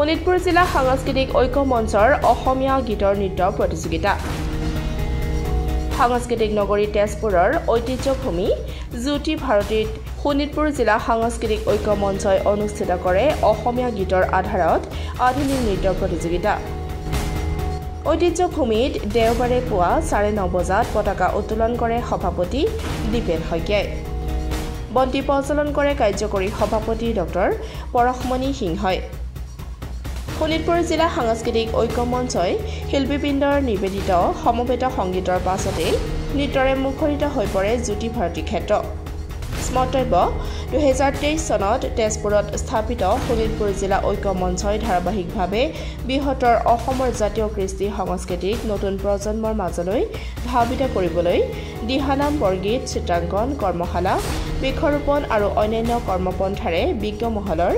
শোণিতপুৰ জিলা সাংস্কৃতিক ঐক্য মঞ্চৰ অসমীয়া গীতৰ নৃত্য প্ৰতিযোগিতা। সাংস্কৃতিক নগৰী তেজপুৰৰ ঐতিহ্যভূমি জ্যোতি ভাৰতীত শোণিতপুৰ জিলা সাংস্কৃতিক ঐক্য মঞ্চই অনুষ্ঠিত কৰে অসমীয়া গীতৰ আধাৰত আধুনিক নৃত্য প্ৰতিযোগিতা। ঐতিহ্যভূমিত দেওবাৰে পুৱা 9:30 বজাত পতাকা উত্তোলন কৰে সভাপতি দীপেন শইকীয়াই। বন্তি প্ৰজ্বলন কৰে কাৰ্যকৰী সভাপতি ডক্টৰ পৰশমণি সিংহই। শোণিতপুৰ জিলা সাংস্কৃতিক ঐক্য মঞ্চই শিল্পীবৃন্দৰ নিবেদিত সমবেত সংগীতৰ পাছতেই নৃত্যৰে মুখৰিত হৈ পৰে জ্যোতি ভাৰতী ক্ষেত্ৰ। স্মৰ্তব্য 2023 চনত তেজপুৰত স্থাপিত শোণিতপুৰ জিলা ঐক্য মঞ্চই ধাৰাবাহিকভাৱে বৃহত্তৰ অসমৰ জাতীয় কৃষ্টি সংস্কৃতিক নতুন প্ৰজন্মৰ মাজলৈ ধাবিত কৰিবলৈ দিহানাম বৰগীত চিত্ৰাংকন কৰ্মশালা বৃক্ষৰোপণ আৰু অন্যান্য কৰ্মপন্থাৰে বিজ্ঞ মহলৰ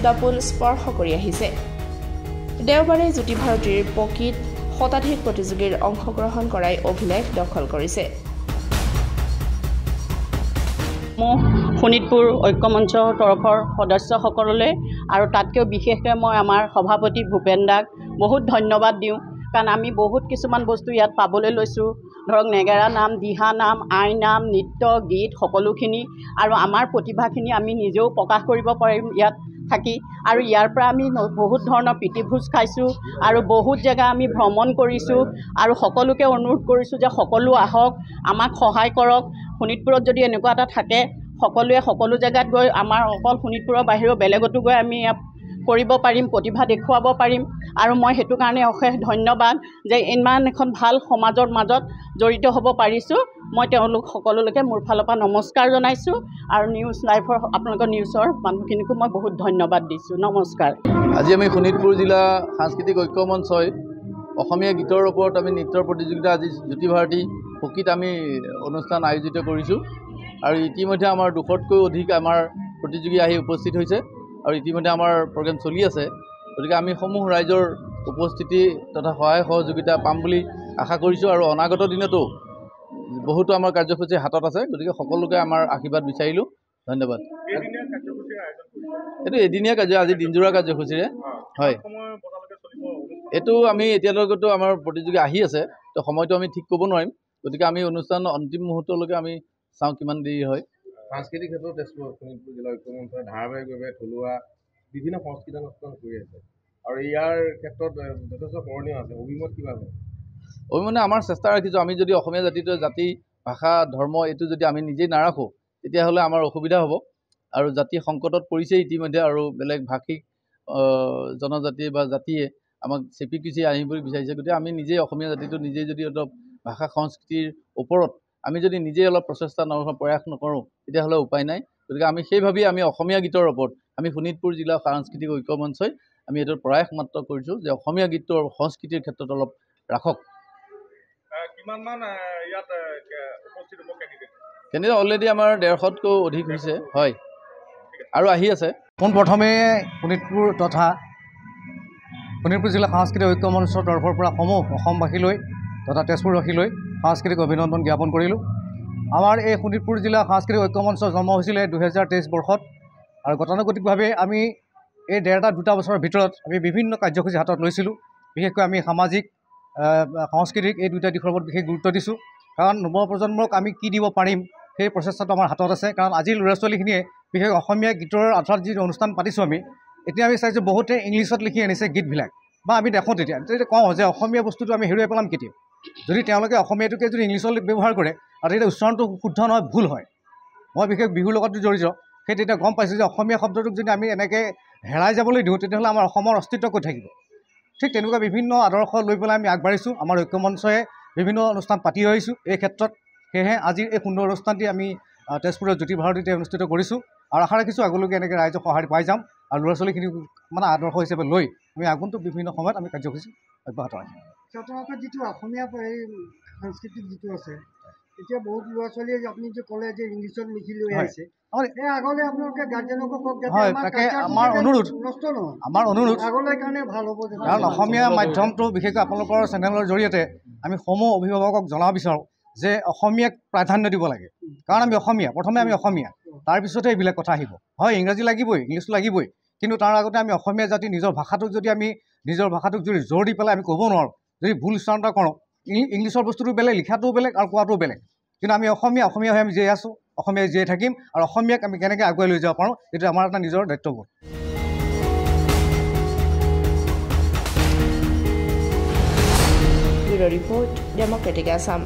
দাপোন স্পৰ্শ কৰি আহিছে। দেওবাৰে জ্যোতি ভাৰতীৰ প্ৰকৃত শতাধিক প্ৰতিযোগীৰ অংশগ্ৰহণ কৰাই অভিলেখ দখল কৰিছে। শোণিতপুৰ ঐক্য মঞ্চৰ তৰফৰ সদস্যসকললৈ আৰু তাতকৈও বিশেষকৈ মই আমাৰ সভাপতি ভূপেন দাক বহুত ধন্যবাদ দিওঁ, কাৰণ আমি বহুত কিছুমান বস্তু ইয়াত পাবলৈ লৈছোঁ। ধৰক নেগেৰা নাম, দিহা নাম, আই নাম, নৃত্য গীত সকলোখিনি আৰু আমাৰ প্ৰতিভাখিনি আমি নিজেও প্ৰকাশ কৰিব পাৰিম ইয়াত থাকি। আৰু ইয়াৰ পৰা আমি বহুত ধৰণৰ প্ৰীতিভোজ খাইছোঁ আৰু বহুত জেগা আমি ভ্ৰমণ কৰিছোঁ আৰু সকলোকে অনুৰোধ কৰিছোঁ যে সকলো আহক, আমাক সহায় কৰক। শোণিতপুৰত যদি এনেকুৱা এটা থাকে, সকলোৱে সকলো জেগাত গৈ আমাৰ অকল শোণিতপুৰৰ বাহিৰেও বেলেগতো গৈ আমি ইয়াত কৰিব পাৰিম, প্ৰতিভা দেখুৱাব পাৰিম। আৰু মই সেইটো কাৰণে অশেষ ধন্যবাদ যে ইমান এখন ভাল সমাজৰ মাজত জড়িত হ'ব পাৰিছোঁ। মই তেওঁলোক সকলোলৈকে মোৰ ফালৰ পৰা নমস্কাৰ জনাইছোঁ আৰু নিউজ লাইভৰ আপোনালোকৰ নিউজৰ মানুহখিনিকো মই বহুত ধন্যবাদ দিছোঁ। নমস্কাৰ। আজি আমি শোণিতপুৰ জিলা সাংস্কৃতিক ঐক্য মঞ্চই অসমীয়া গীতৰ ওপৰত আমি নৃত্যৰ প্ৰতিযোগিতা আজি জ্যোতি ভাৰতী প্ৰকৃত আমি অনুষ্ঠান আয়োজিত কৰিছোঁ। আৰু ইতিমধ্যে আমাৰ 200তকৈ অধিক আমাৰ প্ৰতিযোগী আহি উপস্থিত হৈছে আৰু ইতিমধ্যে আমাৰ প্ৰগ্ৰেম চলি আছে। গতিকে আমি সমূহ ৰাইজৰ উপস্থিতি তথা সহায় সহযোগিতা পাম বুলি আশা কৰিছোঁ আৰু অনাগত দিনতো বহুতো আমাৰ কাৰ্যসূচী হাতত আছে। গতিকে সকলোকে আমাৰ আশীৰ্বাদ বিচাৰিলোঁ। ধন্যবাদ। এইটো এদিনীয়া কাৰ্য, আজি দিনজোৰা কাৰ্যসূচীৰে হয়। এইটো আমি এতিয়ালৈকেতো আমাৰ প্ৰতিযোগী আহি আছে, তো সময়টো আমি ঠিক ক'ব নোৱাৰিম। গতিকে আমি অনুষ্ঠান অন্তিম মুহূৰ্তলৈকে আমি চাওঁ কিমান দেৰি হয়। সাংস্কৃতিক ক্ষেত্ৰত তেজপুৰ শোণিতপুৰ জিলা ঐক্য মঞ্চই ধাৰাবাহিকভাৱে থলুৱা বিভিন্ন সংস্কৃতি অনুষ্ঠান কৰি আছে আৰু ইয়াৰ ক্ষেত্ৰত যথেষ্ট কৰণীয় আছে। অভিমত কিবা হয়? অভিমতে আমাৰ চেষ্টা ৰাখিছোঁ, আমি যদি অসমীয়া জাতিটোৰ জাতি ভাষা ধৰ্ম এইটো যদি আমি নিজেই নাৰাখোঁ তেতিয়াহ'লে আমাৰ অসুবিধা হ'ব। আৰু জাতি সংকটত পৰিছে ইতিমধ্যে, আৰু বেলেগ ভাষিক জনজাতি বা জাতিয়ে আমাক চেপি কুচি আনিবলৈ বিচাৰিছে। গতিকে আমি নিজেই অসমীয়া জাতিটো নিজেই যদি অলপ ভাষা সংস্কৃতিৰ ওপৰত আমি যদি নিজেই অলপ প্ৰচেষ্টা প্ৰয়াস নকৰোঁ তেতিয়াহ'লে উপায় নাই। গতিকে আমি সেইভাৱেই আমি অসমীয়া গীতৰ ওপৰত আমি শোণিতপুৰ জিলা সাংস্কৃতিক ঐক্য মঞ্চই আমি এইটো প্ৰয়াস মাত্ৰ কৰিছোঁ যে অসমীয়া গীতৰ সংস্কৃতিৰ ক্ষেত্ৰত অলপ ৰাখক। কেণ্ডিডেট অলৰেডি আমাৰ 150তকৈ অধিক হৈছে হয়, আৰু আহি আছে। পোনপ্ৰথমে শোণিতপুৰ তথা শোণিতপুৰ জিলা সাংস্কৃতিক ঐক্য মঞ্চৰ তৰফৰ পৰা সমূহ অসমবাসীলৈ তথা তেজপুৰবাসীলৈ সাংস্কৃতিক অভিনন্দন জ্ঞাপন কৰিলোঁ। আমাৰ এই শোণিতপুৰ জিলা সাংস্কৃতিক ঐক্য মঞ্চ জন্ম হৈছিলে 2023 বৰ্ষত, আৰু গতানুগতিকভাৱে আমি এই 1.5-2 বছৰৰ ভিতৰত আমি বিভিন্ন কাৰ্যসূচী হাতত লৈছিলোঁ। বিশেষকৈ আমি সামাজিক সাংস্কৃতিক এই দুটা দিশৰ ওপৰত বিশেষ গুৰুত্ব দিছোঁ, কাৰণ নৱপ্ৰজন্মক আমি কি দিব পাৰিম সেই প্ৰচেষ্টাটো আমাৰ হাতত আছে। কাৰণ আজিৰ ল'ৰা ছোৱালীখিনিয়ে বিশেষ অসমীয়া গীতৰ আধাৰত যি অনুষ্ঠান পাতিছোঁ আমি, এতিয়া আমি চাইছোঁ বহুতে ইংলিছত লিখি আনিছে গীতবিলাক, বা আমি দেখোঁ তেতিয়া কওঁ যে অসমীয়া বস্তুটো আমি হেৰুৱাই পেলাম কেতিয়া। যদি তেওঁলোকে অসমীয়াটোকে যদি ইংলিছত ব্যৱহাৰ কৰে আৰু তেতিয়া উচ্চাৰণটো শুদ্ধ নহয়, ভুল হয়। মই বিশেষ বিহুৰ লগত জড়িত, সেই তেতিয়া গম পাইছোঁ যে অসমীয়া শব্দটোক যদি আমি এনেকৈ হেৰাই যাবলৈ দিওঁ তেতিয়াহ'লে আমাৰ অসমৰ অস্তিত্ব ক'ত থাকিব। ঠিক তেনেকুৱা বিভিন্ন আদৰ্শ লৈ পেলাই আমি আগবাঢ়িছোঁ। আমাৰ ঐক্য মঞ্চই বিভিন্ন অনুষ্ঠান পাতি আহিছোঁ এই ক্ষেত্ৰত। সেয়েহে আজিৰ এই সুন্দৰ অনুষ্ঠানটি আমি তেজপুৰৰ জ্যোতি ভাৰতীতে অনুষ্ঠিত কৰিছোঁ, আৰু আশা ৰাখিছোঁ আগলৈকে এনেকৈ ৰাইজক সঁহাৰি পাই যাম আৰু ল'ৰা ছোৱালীখিনিক মানে আদৰ্শ হিচাপে লৈ আমি আগন্তুক বিভিন্ন সময়ত আমি কাৰ্যসূচী অব্যাহত ৰাখিম। আপোনালোকৰ যিটো অসমীয়া এই সাংস্কৃতিক যিটো আছে, এতিয়া বহুত ল'ৰা ছোৱালীয়ে আপুনি যে ক'লে যে ইংলিছত লিখি লৈ আহিছে, এই আগলৈ আপোনালোকে গাৰ্জেনকো কওক হয়, তাকে আমাৰ অনুৰোধ আগলৈ কাৰণে ভাল হ'ব। কাৰণ অসমীয়া মাধ্যমটো বিশেষকৈ আপোনালোকৰ চেনেলৰ জৰিয়তে আমি সমূহ অভিভাৱকক জনাব বিচাৰোঁ যে অসমীয়াক প্ৰাধান্য দিব লাগে। কাৰণ আমি অসমীয়া, প্ৰথমে আমি অসমীয়া, তাৰপিছতহে এইবিলাক কথা আহিব। হয়, ইংৰাজী লাগিবই, ইংলিছ লাগিবই, কিন্তু তাৰ আগতে আমি অসমীয়া জাতি নিজৰ ভাষাটোক যদি জোৰ দি পেলাই আমি ক'ব নোৱাৰোঁ, যদি ভুল উচ্চাৰণ কৰোঁ, ইংলিছৰ বস্তুটো বেলেগ, লিখাটোও বেলেগ আৰু কোৱাটোও বেলেগ। কিন্তু আমি অসমীয়া হৈ আমি জীয়াই আছোঁ, অসমীয়াই জীয়াই থাকিম আৰু অসমীয়াক আমি কেনেকৈ আগুৱাই লৈ যাব পাৰোঁ এইটো আমাৰ এটা নিজৰ দায়িত্ববোধ। Bureau' report, Democratic Assam.